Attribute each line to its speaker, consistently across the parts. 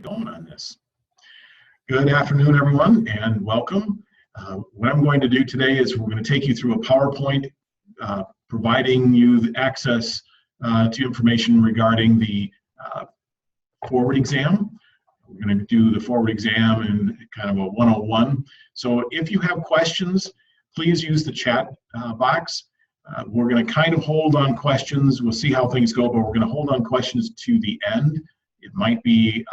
Speaker 1: going on this. Good afternoon, everyone, and welcome. What I'm going to do today is we're going to take you through a PowerPoint providing you the access to information regarding the forward exam. We're going to do the forward exam in kind of a 101. So if you have questions, please use the chat box. We're going to kind of hold on questions. We'll see how things go, but we're going to hold on questions to the end. It might be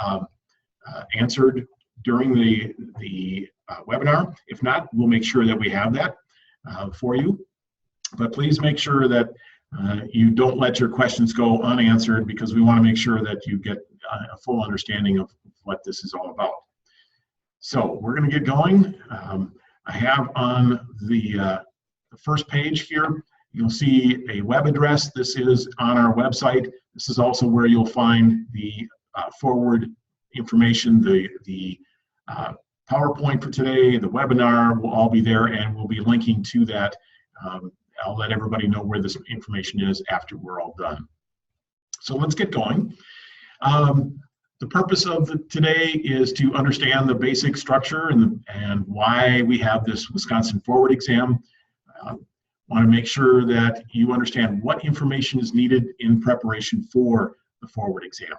Speaker 1: answered during the webinar. If not, we'll make sure that we have that for you. But please make sure that you don't let your questions go unanswered, because we want to make sure that you get a full understanding of what this is all about. So we're going to get going. I have on the first page here, you'll see a web address. This is on our website. This is also where you'll find the forward information, the PowerPoint for today, the webinar will all be there, and we'll be linking to that. I'll let everybody know where this information is after we're all done. So let's get going. The purpose of today is to understand the basic structure and why we have this Wisconsin Forward exam. Want to make sure that you understand what information is needed in preparation for the forward exam.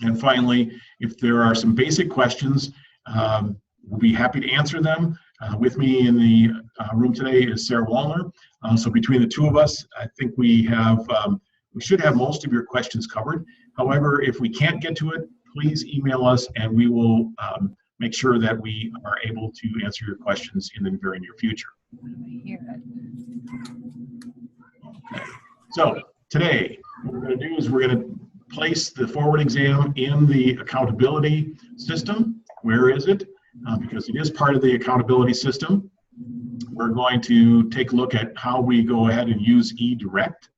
Speaker 1: And finally, if there are some basic questions, we'll be happy to answer them. With me in the room today is Sarah Wallner. So between the two of us, I think we should have most of your questions covered. However, if we can't get to it, please email us and we will make sure that we are able to answer your questions in the very near future. Okay. So today, what we're going to do is we're going to place the forward exam in the accountability system. Where is it? Because it is part of the accountability system. We're going to take a look at how we go ahead and use eDirect.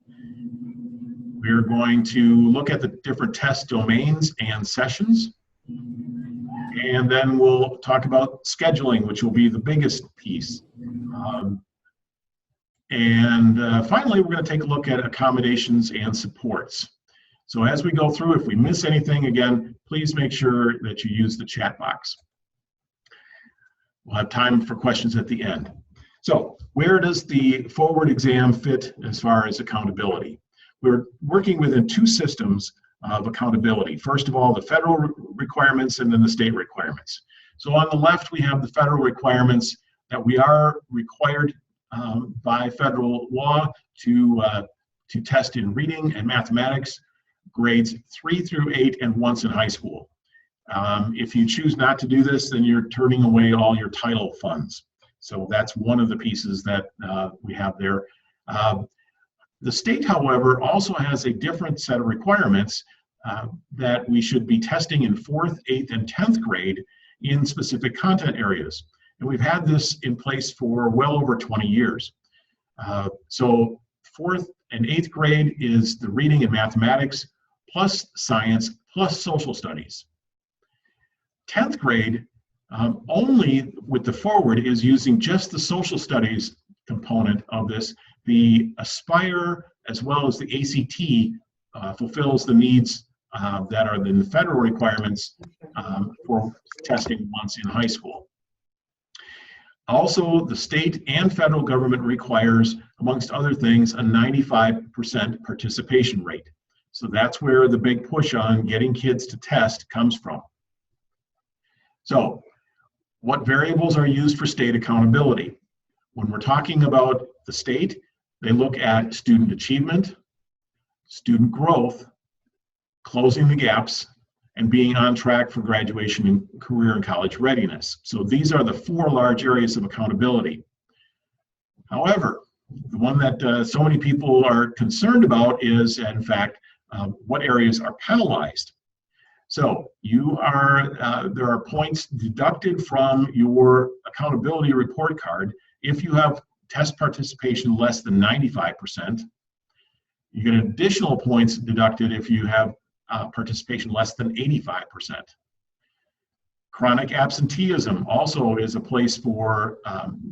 Speaker 1: We're going to look at the different test domains and sessions. And then we'll talk about scheduling, which will be the biggest piece. Finally, we're going to take a look at accommodations and supports. So as we go through, if we miss anything, again, please make sure that you use the chat box. We'll have time for questions at the end. So where does the forward exam fit as far as accountability? We're working within two systems of accountability. First of all, the federal requirements and then the state requirements. So on the left, we have the federal requirements that we are required by federal law to test in reading and mathematics, grades 3 through 8 and once in high school. If you choose not to do this, then you're turning away all your title funds. So that's one of the pieces that we have there. The state, however, also has a different set of requirements that we should be testing in 4th, 8th, and 10th grade in specific content areas. And we've had this in place for well over 20 years. So 4th and 8th grade is the reading and mathematics, plus science, plus social studies. 10th grade, only with the forward, is using just the social studies component of this. The Aspire, as well as the ACT, fulfills the needs that are in the federal requirements for testing once in high school. Also, the state and federal government requires, amongst other things, a 95% participation rate. So that's where the big push on getting kids to test comes from. So, what variables are used for state accountability? When we're talking about the state, they look at student achievement, student growth, closing the gaps, and being on track for graduation and career and college readiness. So these are the 4 large areas of accountability. However, the one that so many people are concerned about is, in fact, what areas are penalized. So there are points deducted from your accountability report card if you have test participation less than 95%. You get additional points deducted if you have participation less than 85%. Chronic absenteeism also is a place for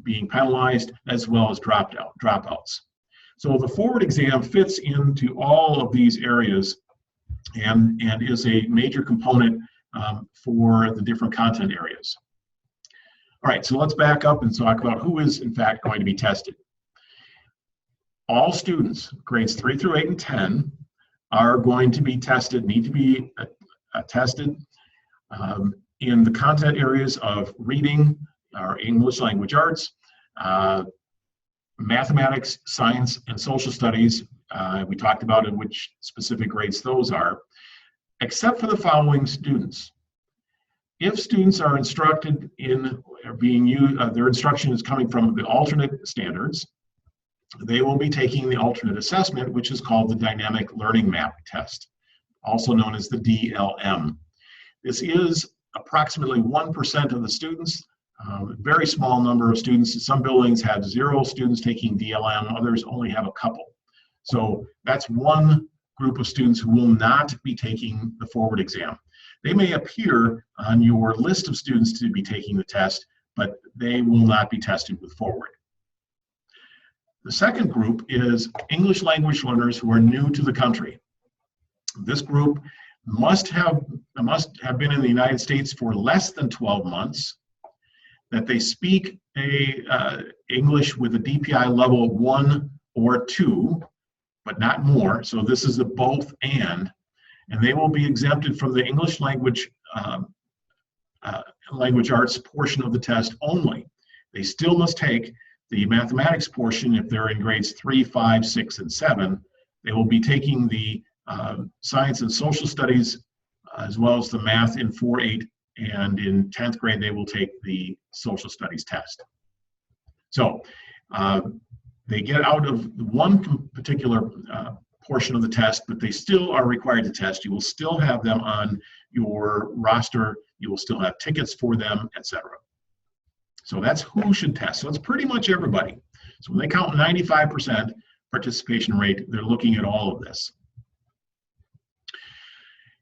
Speaker 1: being penalized, as well as dropouts. So the forward exam fits into all of these areas and is a major component for the different content areas. All right, so let's back up and talk about who is in fact going to be tested. All students, grades 3 through 8 and 10, are going to be tested, need to be tested in the content areas of reading, or English language arts, mathematics, science, and social studies. We talked about in which specific grades those are, except for the following students. If students are instructed in being used, their instruction is coming from the alternate standards, they will be taking the alternate assessment, which is called the Dynamic Learning Map Test, also known as the DLM. This is approximately 1% of the students, very small number of students. Some buildings have 0 students taking DLM, others only have a couple. So that's one group of students who will not be taking the forward exam. They may appear on your list of students to be taking the test, but they will not be tested with forward. The second group is English language learners who are new to the country. This group must have been in the United States for less than 12 months, that they speak English with a DPI level 1 or 2, but not more. So this is a both and they will be exempted from the English language language arts portion of the test only. They still must take the mathematics portion if they're in grades 3, 5, 6, and 7. They will be taking the science and social studies as well as the math in 4, 8, and in 10th grade they will take the social studies test. So they get out of one particular portion of the test, but they still are required to test. You will still have them on your roster. You will still have tickets for them, etc. So that's who should test. So it's pretty much everybody. So when they count 95% participation rate, they're looking at all of this.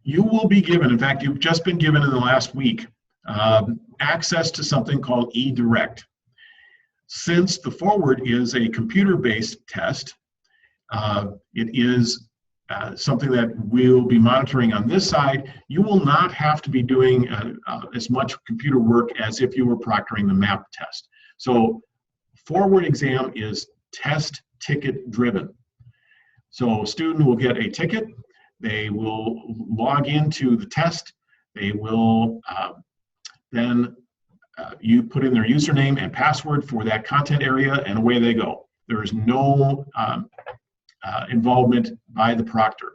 Speaker 1: You will be given, in fact, you've just been given in the last week, access to something called eDirect. Since the forward is a computer-based test, it is something that we'll be monitoring on this side. You will not have to be doing as much computer work as if you were proctoring the MAP test. So forward exam is test ticket driven. So a student will get a ticket, they will log into the test, they will you put in their username and password for that content area, and away they go. There is no involvement by the proctor.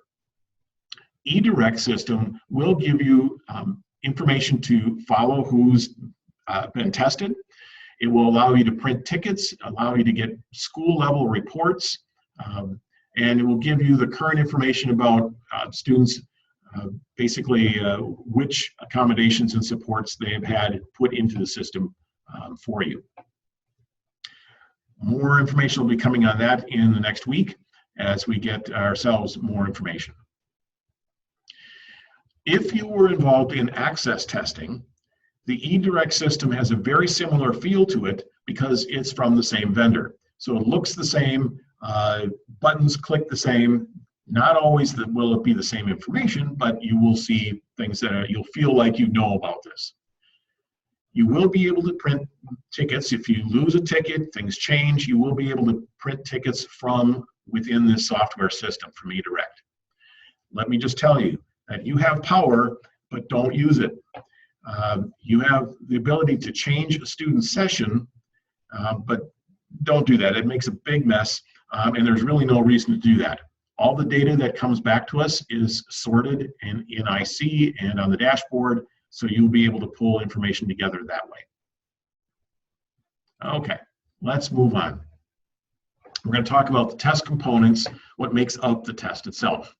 Speaker 1: eDirect system will give you information to follow who's been tested. It will allow you to print tickets, allow you to get school level reports, and it will give you the current information about students, basically which accommodations and supports they have had put into the system for you. More information will be coming on that in the next week as we get ourselves more information. If you were involved in access testing, the eDirect system has a very similar feel to it because it's from the same vendor. So it looks the same, buttons click the same. Not always will it be the same information, but you will see things that you'll feel like you know about this. You will be able to print tickets. If you lose a ticket, things change, you will be able to print tickets from within this software system from eDirect. Let me just tell you that you have power, but don't use it. You have the ability to change a student's session, but don't do that. It makes a big mess, and there's really no reason to do that. All the data that comes back to us is sorted in IC and on the dashboard, so you'll be able to pull information together that way. Okay, let's move on. We're going to talk about the test components, what makes up the test itself.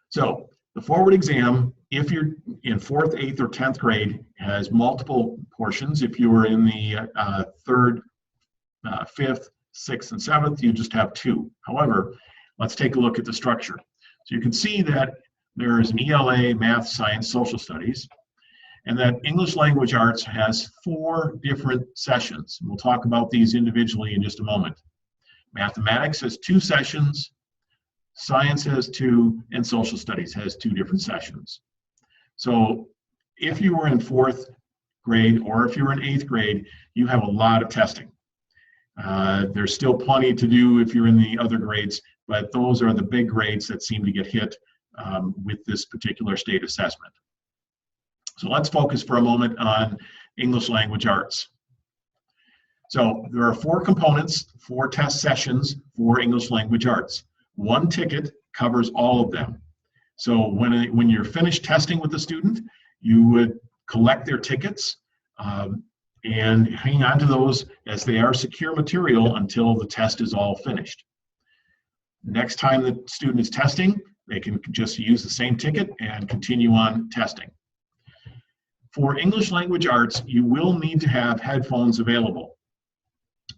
Speaker 1: So the forward exam, if you're in 4th, 8th, or 10th grade, has multiple portions. If you were in the 3rd, 5th, 6th, and 7th, you just have 2. However, let's take a look at the structure. So you can see that there is an ELA, math, science, social studies, and that English language arts has 4 different sessions. We'll talk about these individually in just a moment. Mathematics has 2 sessions, science has 2, and social studies has 2 different sessions. So if you were in 4th grade or if you were in 8th grade, you have a lot of testing. There's still plenty to do if you're in the other grades, but those are the big grades that seem to get hit with this particular state assessment. So let's focus for a moment on English language arts. So there are 4 components, 4 test sessions for English language arts. 1 ticket covers all of them. So when you're finished testing with the student, you would collect their tickets and hang on to those as they are secure material until the test is all finished. Next time the student is testing, they can just use the same ticket and continue on testing. For English language arts, you will need to have headphones available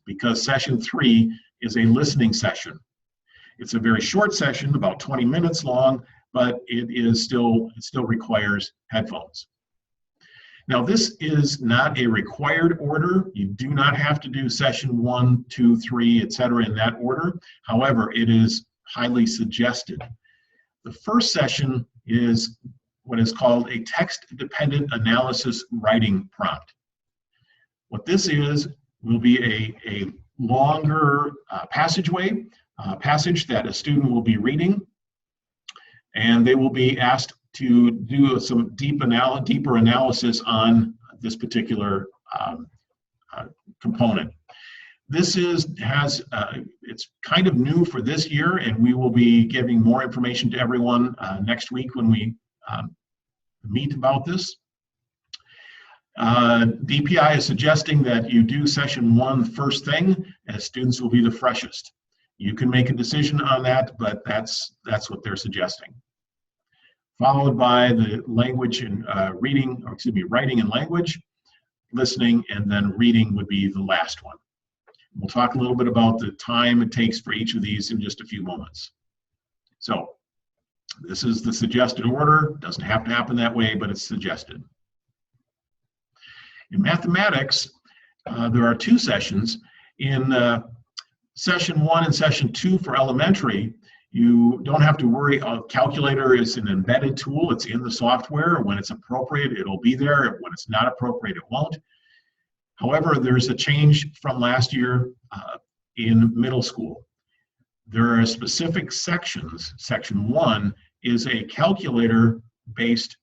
Speaker 1: because session 3 is a listening session. It's a very short session, about 20 minutes long, but it still requires headphones. Now, this is not a required order. You do not have to do session 1, 2, 3, etc. in that order. However, it is highly suggested. The first session is what is called a text-dependent analysis writing prompt. What this is will be a longer passage that a student will be reading, and they will be asked to do some deeper analysis on this particular component. This it's kind of new for this year, and we will be giving more information to everyone next week when we meet about this. DPI is suggesting that you do session 1 first thing, as students will be the freshest. You can make a decision on that, but that's what they're suggesting. Followed by the language and writing and language, listening, and then reading would be the last one. We'll talk a little bit about the time it takes for each of these in just a few moments. So this is the suggested order. Doesn't have to happen that way, but it's suggested. In mathematics, there are 2 sessions. In session 1 and session 2 for elementary, you don't have to worry. A calculator is an embedded tool. It's in the software. When it's appropriate, it'll be there. When it's not appropriate, it won't. However, there's a change from last year in middle school. There are specific sections. Section 1 is a calculator-based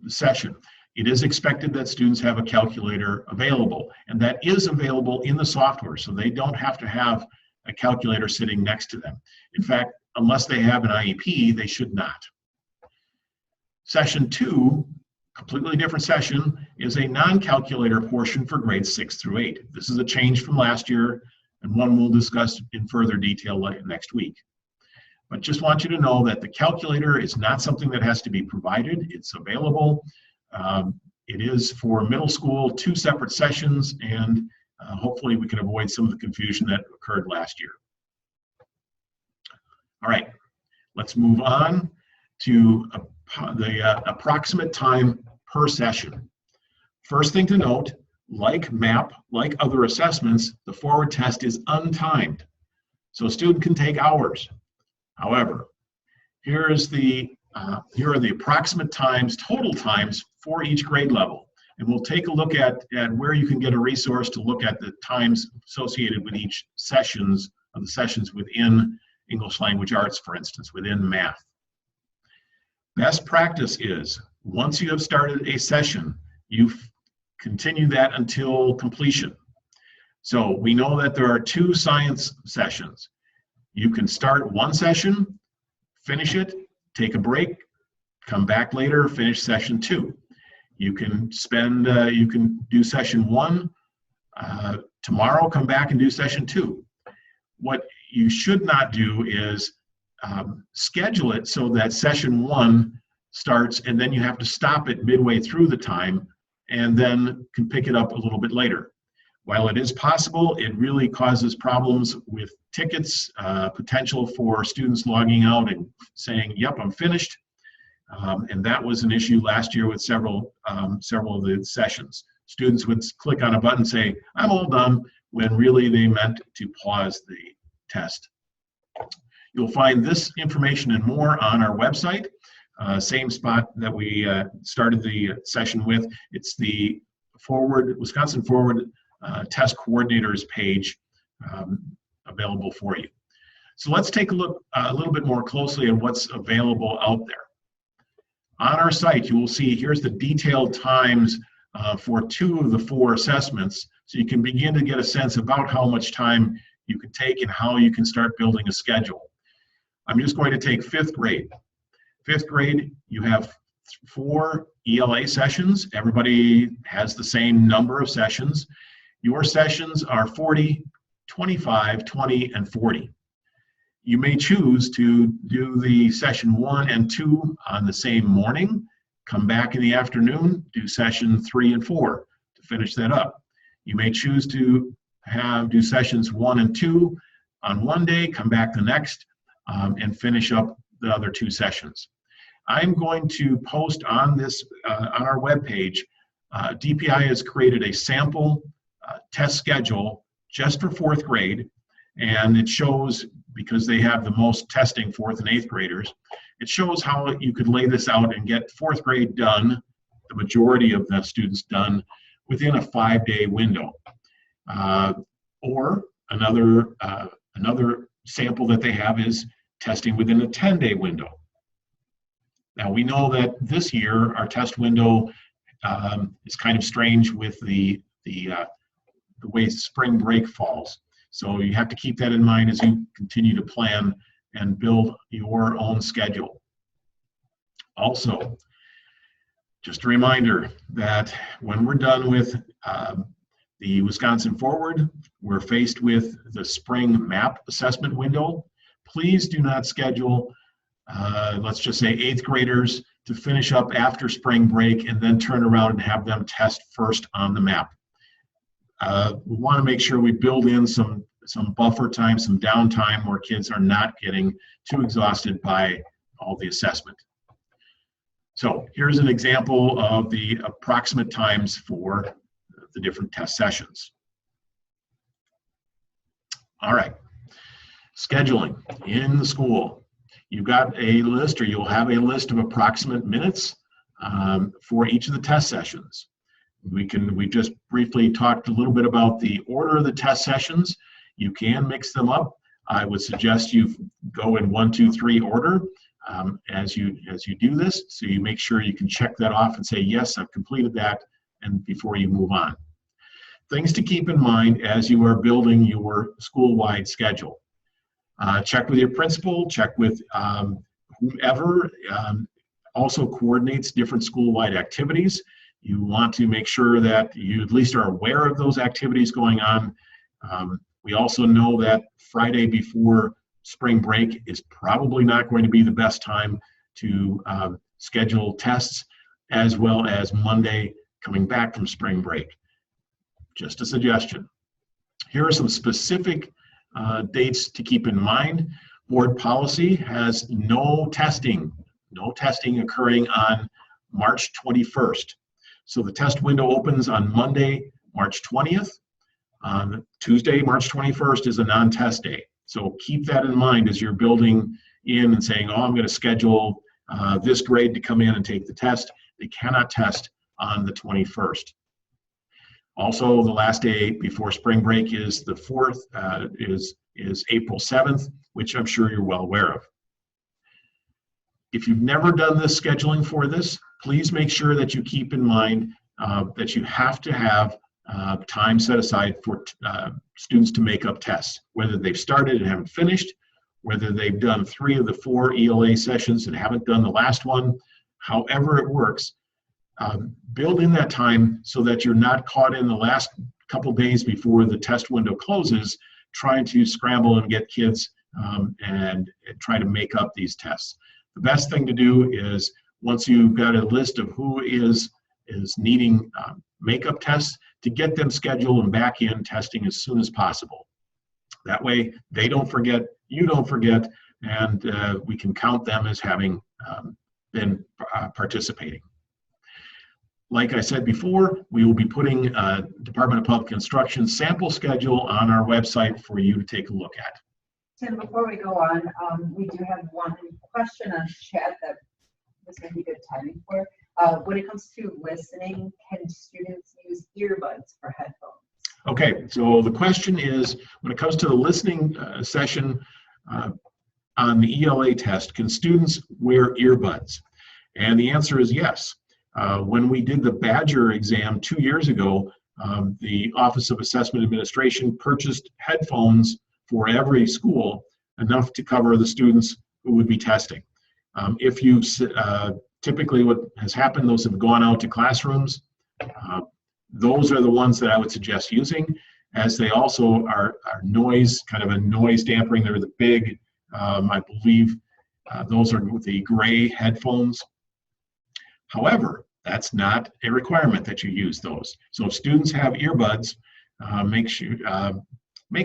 Speaker 1: session. It is expected that students have a calculator available, and that is available in the software, so they don't have to have a calculator sitting next to them. In fact, unless they have an IEP, they should not. Session 2, completely different session, is a non-calculator portion for grades 6 through 8. This is a change from last year, and one we'll discuss in further detail next week. But just want you to know that the calculator is not something that has to be provided. It's available. It is for middle school, 2 separate sessions, and hopefully we can avoid some of the confusion that occurred last year. All right, let's move on to the approximate time per session. First thing to note, like MAP, like other assessments, the forward test is untimed. So a student can take hours. However, here are the approximate times, total times for each grade level. And we'll take a look at where you can get a resource to look at the times associated with each sessions within English language arts, for instance, within math. Best practice is, once you have started a session, you continue that until completion. So we know that there are 2 science sessions. You can start one session, finish it, take a break, come back later, finish session 2. You can do session 1 tomorrow, come back and do session 2. What you should not do is schedule it so that session 1 starts and then you have to stop it midway through the time and then can pick it up a little bit later. While it is possible, it really causes problems with tickets, potential for students logging out and saying, yep, I'm finished. And that was an issue last year with several of the sessions. Students would click on a button and say, I'm all done, when really they meant to pause the test. You'll find this information and more on our website. Same spot that we started the session with. It's the Wisconsin Forward Test Coordinators page available for you. So let's take a look a little bit more closely at what's available out there. On our site, you will see here's the detailed times for 2 of the 4 assessments, so you can begin to get a sense about how much time you can take and how you can start building a schedule. I'm just going to take 5th grade. 5th grade, you have 4 ELA sessions. Everybody has the same number of sessions. Your sessions are 40, 25, 20, and 40. You may choose to do the session 1 and 2 on the same morning, come back in the afternoon, do session 3 and 4 to finish that up. You may choose to do sessions 1 and 2 on one day, come back the next, and finish up the other 2 sessions. I'm going to post on this on our webpage. DPI has created a sample test schedule just for 4th grade, and it shows, because they have the most testing 4th and 8th graders, it shows how you could lay this out and get 4th grade done, the majority of the students done, within a 5-day window. Or another sample that they have is testing within a 10-day window. Now we know that this year our test window is kind of strange with the way spring break falls. So you have to keep that in mind as you continue to plan and build your own schedule. Also, just a reminder that when we're done with the Wisconsin Forward, we're faced with the spring map assessment window. Please do not schedule, let's just say 8th graders to finish up after spring break and then turn around and have them test first on the map. We want to make sure we build in some buffer time, some downtime where kids are not getting too exhausted by all the assessment. So here's an example of the approximate times for the different test sessions. All right, scheduling in the school. You've got a list, or you'll have a list of approximate minutes for each of the test sessions. We just briefly talked a little bit about the order of the test sessions. You can mix them up. I would suggest you go in 1, 2, 3 order as you do this, so you make sure you can check that off and say, yes, I've completed that, and before you move on. Things to keep in mind as you are building your school-wide schedule. Check with your principal, check with whomever also coordinates different school-wide activities. You want to make sure that you at least are aware of those activities going on. We also know that Friday before spring break is probably not going to be the best time to schedule tests, as well as Monday coming back from spring break. Just a suggestion. Here are some specific dates to keep in mind. Board policy has no testing occurring on March 21st. So the test window opens on Monday, March 20th. Tuesday, March 21st is a non-test day. So keep that in mind as you're building in and saying, oh, I'm going to schedule this grade to come in and take the test. They cannot test on the 21st. Also, the last day before spring break is the 4th, is April 7th, which I'm sure you're well aware of. If you've never done this scheduling for this, please make sure that you keep in mind that you have to have time set aside for students to make up tests, whether they've started and haven't finished, whether they've done 3 of the 4 ELA sessions and haven't done the last one, however it works. Build in that time so that you're not caught in the last couple days before the test window closes trying to scramble and get kids and try to make up these tests. The best thing to do is, once you've got a list of who is needing makeup tests, to get them scheduled and back in testing as soon as possible. That way they don't forget, you don't forget, and we can count them as having been participating. Like I said before, we will be putting Department of Public Instruction sample schedule on our website for you to take a look at.
Speaker 2: Tim, before we go on, we do have one question on chat that this would be good timing for. When it comes to listening, can students use earbuds for headphones?
Speaker 1: Okay, so the question is, when it comes to the listening session on the ELA test, can students wear earbuds? And the answer is yes. When we did the Badger exam 2 years ago, the Office of Assessment Administration purchased headphones for every school, enough to cover the students who would be testing. If you typically what has happened, those have gone out to classrooms. Those are the ones that I would suggest using, as they also are noise, kind of a noise dampening. They're the big, I believe, those are the gray headphones. However, that's not a requirement that you use those. So if students have earbuds, make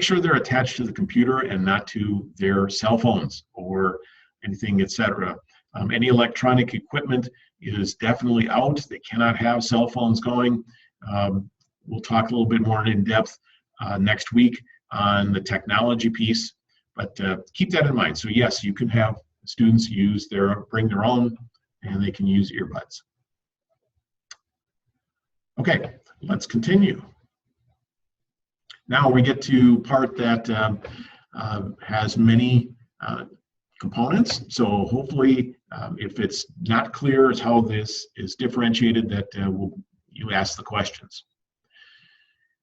Speaker 1: sure they're attached to the computer and not to their cell phones or anything, etc. Any electronic equipment is definitely out. They cannot have cell phones going. We'll talk a little bit more in depth next week on the technology piece, but keep that in mind. So yes, you can have students bring their own, and they can use earbuds. Okay, let's continue. Now we get to part that has many components. So hopefully, if it's not clear as how this is differentiated, that you ask the questions.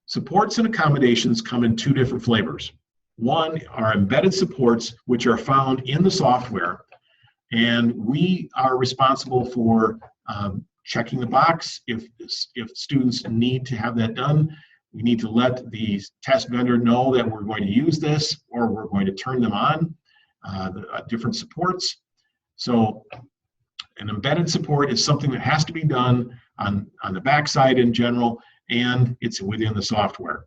Speaker 1: Supports and accommodations come in two different flavors. One are embedded supports, which are found in the software, and we are responsible for checking the box. If students need to have that done, we need to let the test vendor know that we're going to use this, or we're going to turn them on, different supports. So an embedded support is something that has to be done on the backside in general, and it's within the software.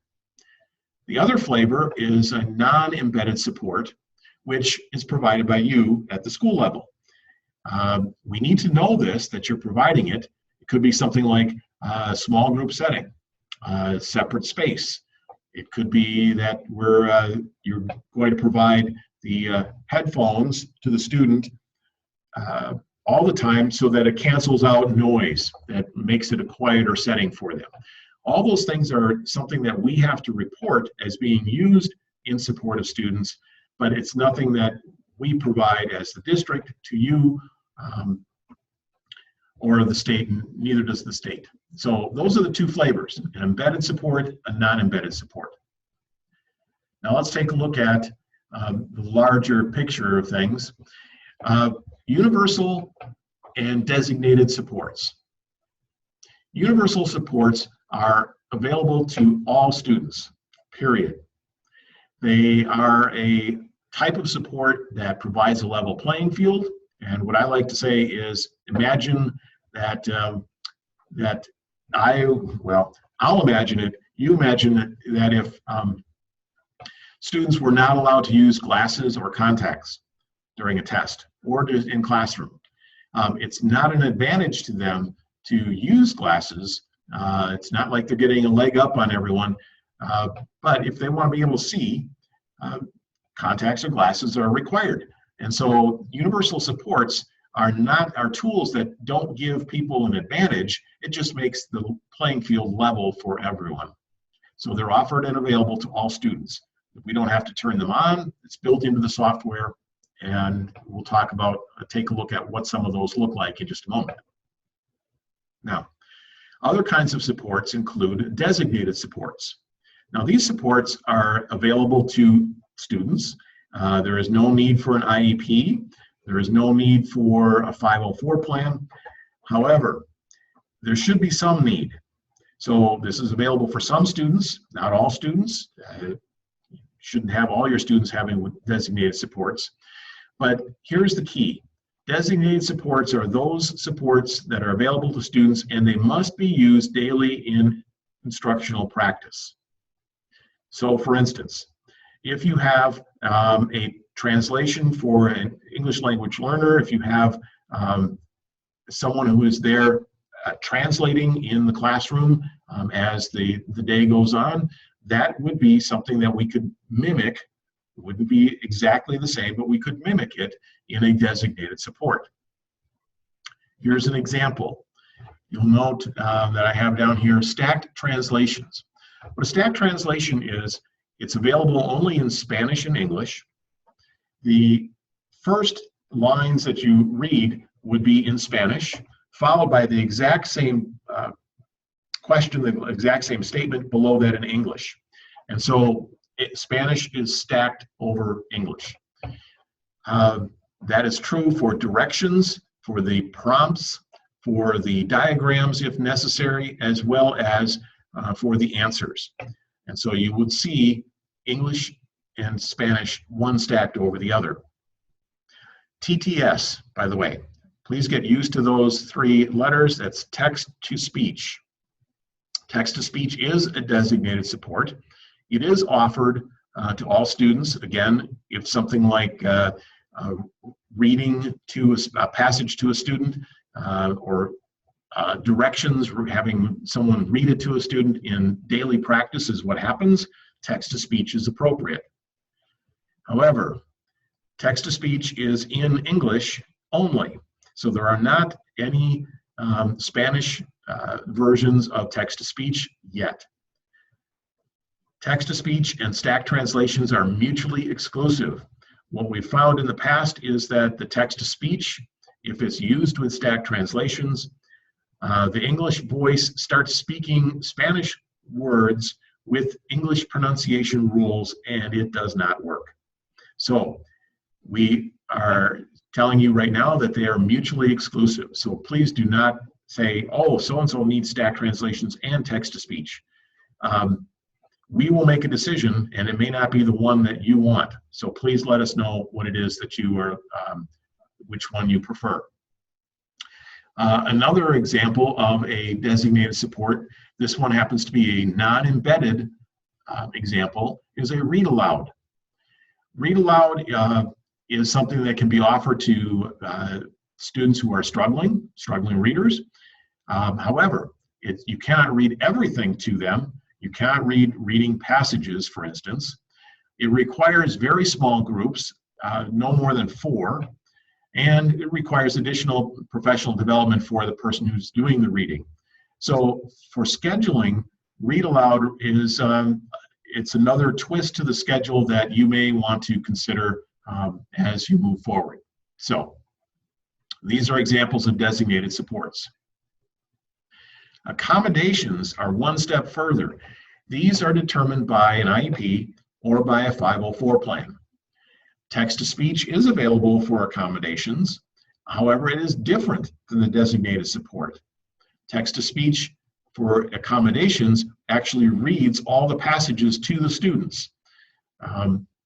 Speaker 1: The other flavor is a non-embedded support, which is provided by you at the school level. We need to know this, that you're providing it. It could be something like a small group setting, separate space. It could be that you're going to provide the headphones to the student all the time so that it cancels out noise, that makes it a quieter setting for them. All those things are something that we have to report as being used in support of students, but it's nothing that we provide as the district to you or the state, and neither does the state. So those are the two flavors, an embedded support, a non-embedded support. Now let's take a look at the larger picture of things. Universal and designated supports. Universal supports are available to all students, period. They are a type of support that provides a level playing field. And what I like to say is, imagine that, I'll imagine it, you imagine that if students were not allowed to use glasses or contacts during a test or in classroom. It's not an advantage to them to use glasses. It's not like they're getting a leg up on everyone, but if they want to be able to see, contacts or glasses are required. And so universal supports are tools that don't give people an advantage. It just makes the playing field level for everyone. So they're offered and available to all students. We don't have to turn them on. It's built into the software, and we'll take a look at what some of those look like in just a moment. Now, other kinds of supports include designated supports. Now, these supports are available to students. There is no need for an IEP. There is no need for a 504 plan. However, there should be some need. So this is available for some students, not all students. You shouldn't have all your students having designated supports. But here's the key. Designated supports are those supports that are available to students, and they must be used daily in instructional practice. So for instance, if you have a translation for an English language learner, if you have someone who is there translating in the classroom as the day goes on, that would be something that we could mimic. It wouldn't be exactly the same, but we could mimic it in a designated support. Here's an example. You'll note that I have down here stacked translations. What a stacked translation is, it's available only in Spanish and English. The first lines that you read would be in Spanish, followed by the exact same question, the exact same statement below that in English. And so Spanish is stacked over English. That is true for directions, for the prompts, for the diagrams if necessary, as well as for the answers. And so you would see English and Spanish one stacked over the other. TTS, by the way, please get used to those three letters. That's text to speech. Text to speech is a designated support. It is offered to all students. Again, if something like reading to a passage to a student or directions, having someone read it to a student in daily practice is what happens, text to speech is appropriate. However, text to speech is in English only. So there are not any Spanish versions of text to speech yet. Text to speech and stacked translations are mutually exclusive. What we've found in the past is that the text to speech, if it's used with stacked translations, the English voice starts speaking Spanish words with English pronunciation rules, and it does not work. So we are telling you right now that they are mutually exclusive. So please do not say, oh, so-and-so needs stacked translations and text to speech. We will make a decision, and it may not be the one that you want. So please let us know what it is that you are, which one you prefer. Another example of a designated support, this one happens to be a non-embedded example, is a read aloud. Read aloud is something that can be offered to students who are struggling readers. However, you cannot read everything to them. You cannot read reading passages, for instance. It requires very small groups, no more than 4, and it requires additional professional development for the person who's doing the reading. So for scheduling, read aloud is it's another twist to the schedule that you may want to consider as you move forward. So these are examples of designated supports. Accommodations are one step further. These are determined by an IEP or by a 504 plan. Text-to-speech is available for accommodations. However, it is different than the designated support. Text-to-speech for accommodations actually reads all the passages to the students.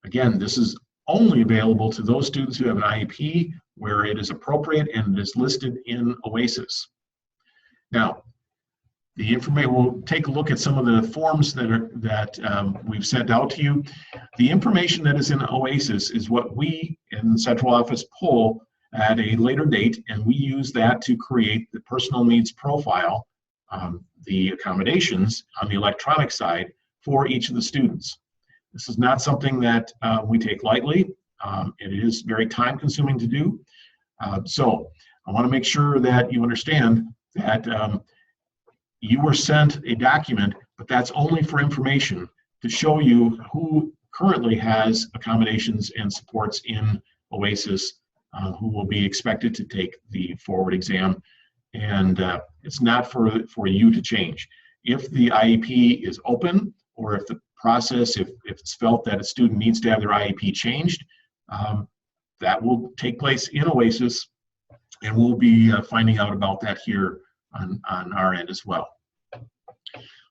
Speaker 1: Again, this is only available to those students who have an IEP where it is appropriate and it is listed in OASIS. Now, the information, we'll take a look at some of the forms that we've sent out to you. The information that is in OASIS is what we in the central office pull at a later date, and we use that to create the personal needs profile, the accommodations on the electronic side for each of the students. This is not something that we take lightly. It is very time consuming to do. So I want to make sure that you understand that you were sent a document, but that's only for information to show you who currently has accommodations and supports in OASIS, who will be expected to take the forward exam. And it's not for you to change. If the IEP is open, or if the process, if it's felt that a student needs to have their IEP changed, that will take place in OASIS, and we'll be finding out about that here on our end as well.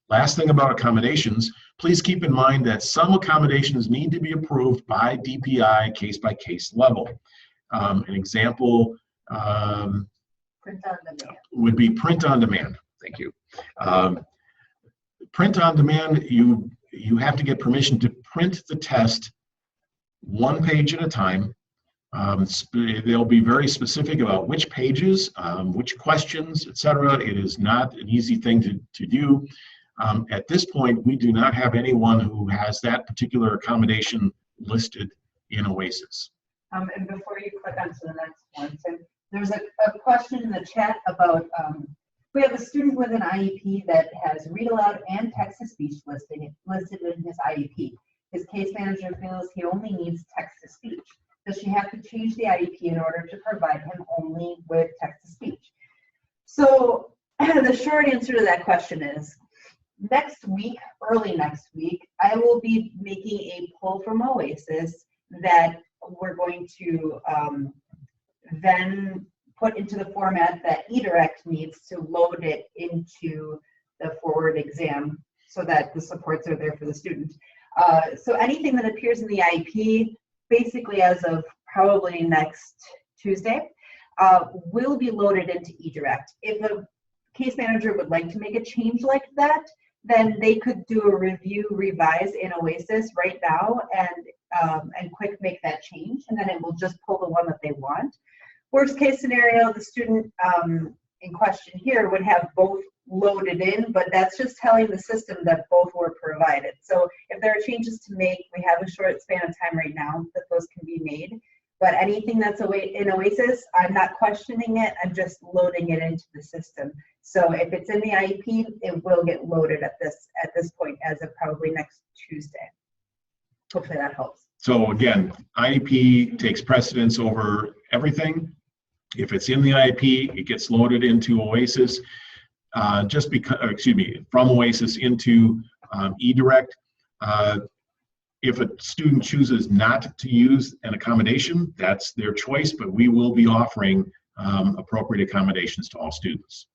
Speaker 1: Last thing about accommodations, please keep in mind that some accommodations need to be approved by DPI case-by-case level. An example would be print on demand. Thank you. Print on demand, you have to get permission to print the test one page at a time. They'll be very specific about which pages, which questions, etc. It is not an easy thing to do. At this point, we do not have anyone who has that particular accommodation listed in OASIS.
Speaker 2: And before you click on to the next one, Tim, There's a question in the chat about, we have a student with an IEP that has read aloud and text-to-speech listed in his IEP. His case manager feels he only needs text-to-speech. Does she have to change the IEP in order to provide him only with text-to-speech? So the short answer to that question is, next week, early next week, I will be making a poll from Oasis that we're going to then put into the format that eDirect needs to load it into the forward exam so that the supports are there for the student. So anything that appears in the IEP, basically as of probably next Tuesday, will be loaded into eDirect. If a case manager would like to make a change like that, then they could do a review revise in Oasis right now and quick make that change, and then it will just pull the one that they want. Worst case scenario, the student in question here would have both loaded in, but that's just telling the system that both were provided. So if there are changes to make, we have a short span of time right now that those can be made. But anything that's in Oasis, I'm not questioning it, I'm just loading it into the system. So if it's in the IEP, it will get loaded at this point as of probably next Tuesday. Hopefully that helps.
Speaker 1: So again, IEP takes precedence over everything. If it's in the IEP, it gets loaded into Oasis, from Oasis into eDirect. If a student chooses not to use an accommodation, that's their choice, but we will be offering appropriate accommodations to all students.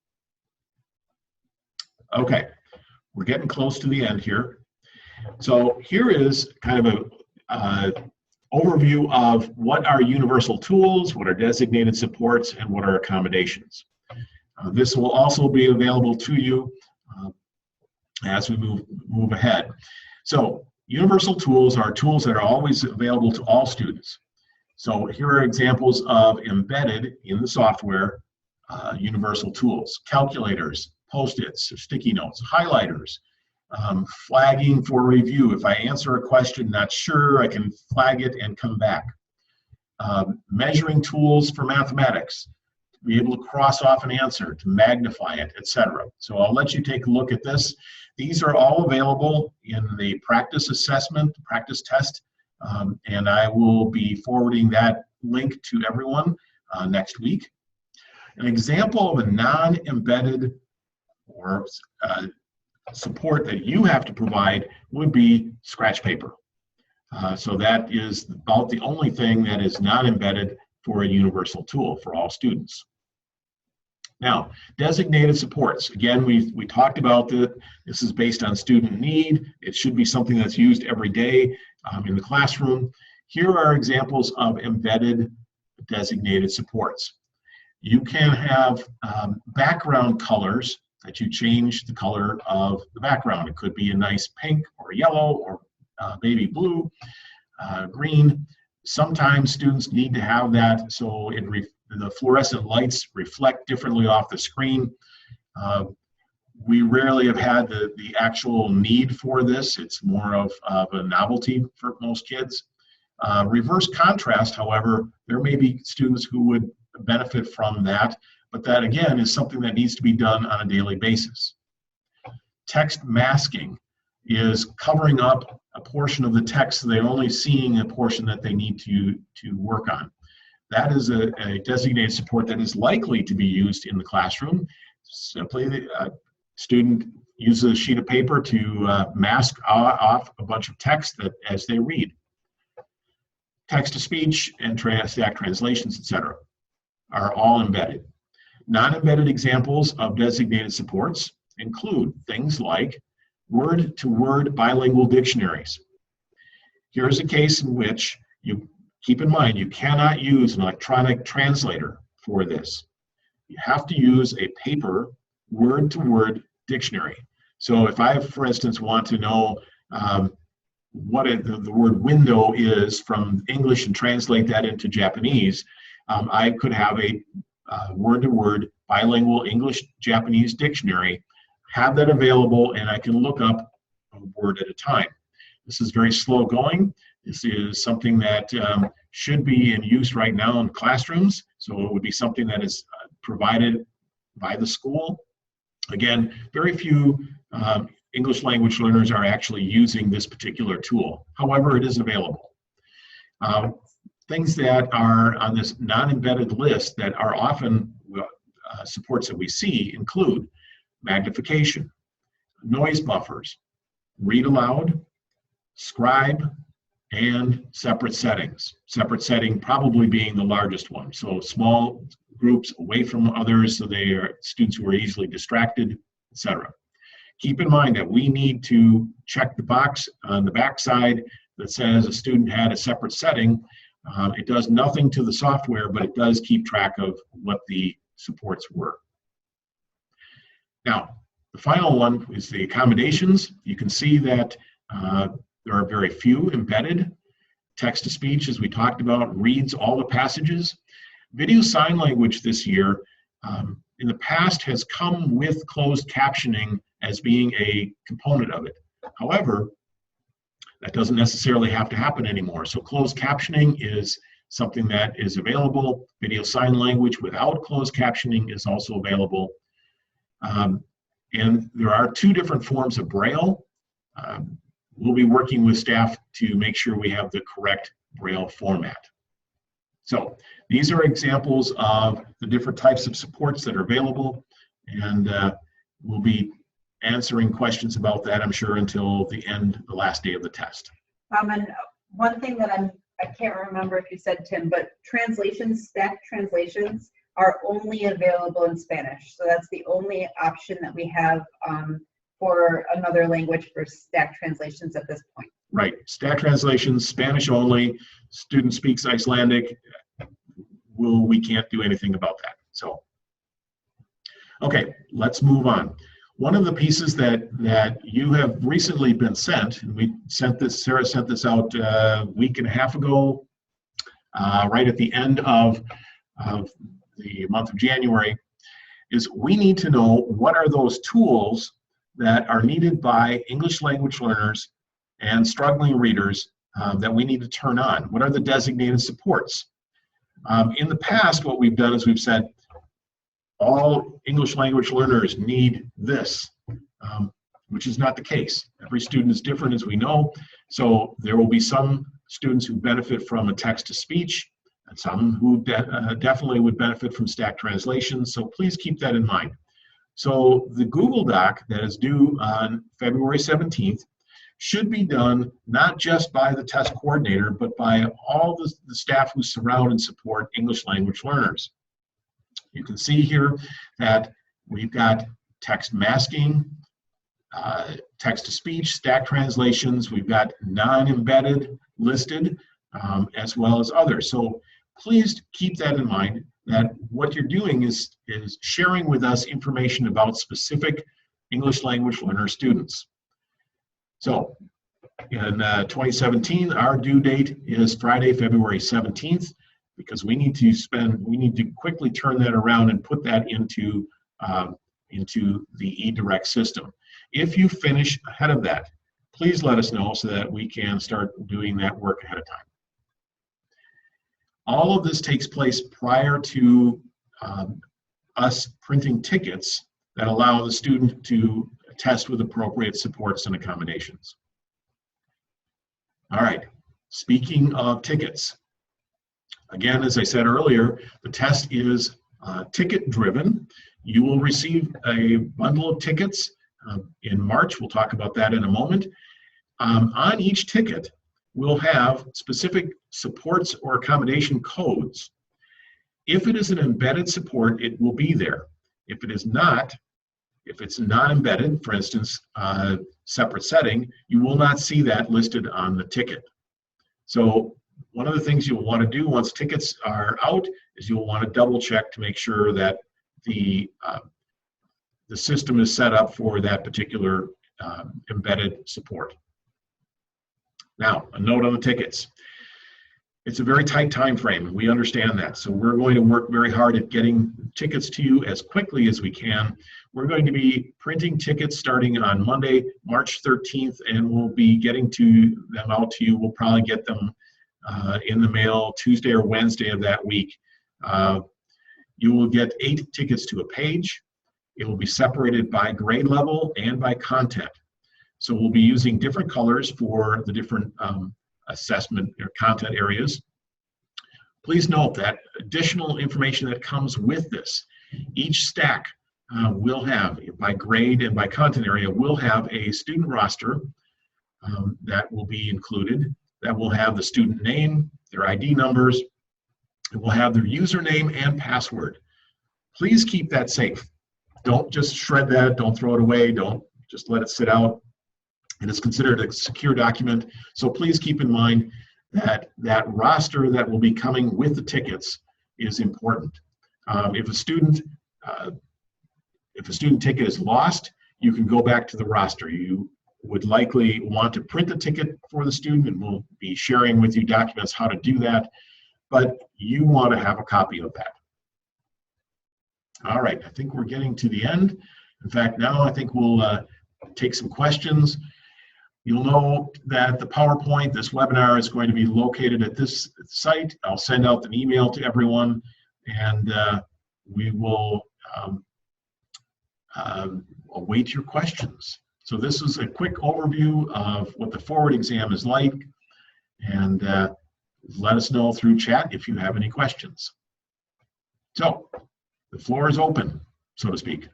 Speaker 1: Okay, we're getting close to the end here. So here is kind of a overview of what are universal tools, what are designated supports, and what are accommodations. This will also be available to you as we move ahead. So universal tools are tools that are always available to all students. So here are examples of embedded in the software universal tools: calculators, Post-its, sticky notes, highlighters, flagging for review. If I answer a question not sure, I can flag it and come back. Measuring tools for mathematics, to be able to cross off an answer, to magnify it, etc. So I'll let you take a look at this. These are all available in the practice assessment, practice test, and I will be forwarding that link to everyone next week. An example of a non-embedded or support that you have to provide would be scratch paper. So that is about the only thing that is not embedded for a universal tool for all students. Now, designated supports. Again, we talked about that. This is based on student need. It should be something that's used every day in the classroom. Here are examples of embedded designated supports. You can have background colors that you change the color of the background. It could be a nice pink or yellow or baby blue, green. Sometimes students need to have that so the fluorescent lights reflect differently off the screen. We rarely have had the actual need for this. It's more of a novelty for most kids. Reverse contrast, however, there may be students who would benefit from that, but that again is something that needs to be done on a daily basis. Text masking is covering up a portion of the text so they're only seeing a portion that they need to work on. That is a designated support that is likely to be used in the classroom. Simply the student uses a sheet of paper to mask off a bunch of text as they read. Text-to-speech and stack translations, etc., are all embedded. Non-embedded examples of designated supports include things like word-to-word bilingual dictionaries. Here's a case in which you keep in mind you cannot use an electronic translator for this. You have to use a paper word-to-word dictionary. So if I, for instance, want to know what the word window is from English and translate that into Japanese, I could have a word-to-word bilingual English-Japanese dictionary, have that available, and I can look up a word at a time. This is very slow going. This is something that should be in use right now in classrooms. So it would be something that is provided by the school. Again, very few English language learners are actually using this particular tool. However, it is available. Things that are on this non-embedded list that are often supports that we see include magnification, noise buffers, read aloud, scribe, and separate settings. Separate setting probably being the largest one. So small groups away from others so they are students who are easily distracted, etc. Keep in mind that we need to check the box on the back side that says a student had a separate setting. It does nothing to the software, but it does keep track of what the supports were. Now, the final one is the accommodations. You can see that there are very few embedded. Text-to-speech, as we talked about, reads all the passages. Video sign language this year, in the past, has come with closed captioning as being a component of it. However, that doesn't necessarily have to happen anymore. So closed captioning is something that is available. Video sign language without closed captioning is also available. And there are two different forms of Braille. We'll be working with staff to make sure we have the correct Braille format. So these are examples of the different types of supports that are available, and we'll be answering questions about that, I'm sure, until the last day of the test.
Speaker 2: And one thing that I can't remember if you said, Tim, but translations, stacked translations, are only available in Spanish. So that's the only option that we have for another language for stacked translations at this point.
Speaker 1: Right, stacked translations, Spanish only. Student speaks Icelandic. We can't do anything about that. So, okay, let's move on. One of the pieces that you have recently been sent, and Sarah sent this out a week and a half ago, right at the end of the month of January, is we need to know what are those tools that are needed by English language learners and struggling readers that we need to turn on. What are the designated supports? In the past, what we've done is we've said, all English language learners need this, which is not the case. Every student is different, as we know, so there will be some students who benefit from a text-to-speech, and some who definitely would benefit from stacked translations, so please keep that in mind. So the Google Doc that is due on February 17th should be done not just by the test coordinator, but by all the staff who surround and support English language learners. You can see here that we've got text masking, text-to-speech, stacked translations, we've got non-embedded listed, as well as others. So please keep that in mind, that what you're doing is sharing with us information about specific English language learner students. So in 2017, our due date is Friday, February 17th, because we need to quickly turn that around and put that into the eDirect system. If you finish ahead of that, please let us know so that we can start doing that work ahead of time. All of this takes place prior to us printing tickets that allow the student to test with appropriate supports and accommodations. All right, speaking of tickets, again, as I said earlier, the test is ticket driven. You will receive a bundle of tickets in March. We'll talk about that in a moment. On each ticket, we'll have specific supports or accommodation codes. If it is an embedded support, it will be there. If it is not, if it's not embedded, for instance, separate setting, you will not see that listed on the ticket. So one of the things you'll want to do once tickets are out is you'll want to double check to make sure that the system is set up for that particular embedded support. Now, a note on the tickets. It's a very tight time frame, and we understand that. So we're going to work very hard at getting tickets to you as quickly as we can. We're going to be printing tickets starting on Monday, March 13th, and we'll be getting them out to you. We'll probably get them in the mail Tuesday or Wednesday of that week. You will get 8 tickets to a page. It will be separated by grade level and by content. So we'll be using different colors for the different assessment or content areas. Please note that additional information that comes with this, each stack will have, by grade and by content area, will have a student roster that will be included, that will have the student name, their ID numbers, it will have their username and password. Please keep that safe. Don't just shred that, don't throw it away, don't just let it sit out. It is considered a secure document, so please keep in mind that that roster that will be coming with the tickets is important. If a student ticket is lost, you can go back to the roster. You would likely want to print the ticket for the student, and we'll be sharing with you documents how to do that, but you want to have a copy of that. All right, I think we're getting to the end. In fact, now I think we'll take some questions. You'll know that the PowerPoint, this webinar, is going to be located at this site. I'll send out an email to everyone, and we will await your questions. So this is a quick overview of what the forward exam is like, and let us know through chat if you have any questions. So the floor is open, so to speak.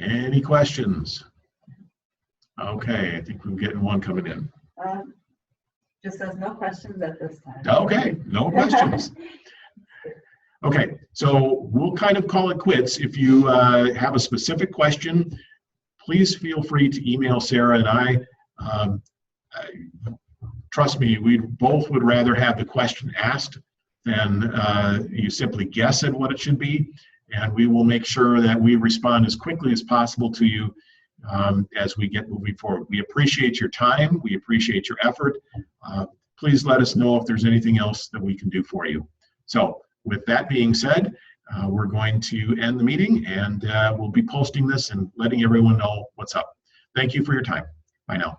Speaker 1: Any questions? Okay, I think we're getting one coming in.
Speaker 2: Just says no questions at this time.
Speaker 1: Okay, no questions. Okay, so we'll kind of call it quits. If you have a specific question, please feel free to email Sarah and I. Trust me, we both would rather have the question asked than you simply guess at what it should be. And we will make sure that we respond as quickly as possible to you as we get moving forward. We appreciate your time. We appreciate your effort. Please let us know if there's anything else that we can do for you. So with that being said, we're going to end the meeting, and we'll be posting this and letting everyone know what's up. Thank you for your time. Bye now.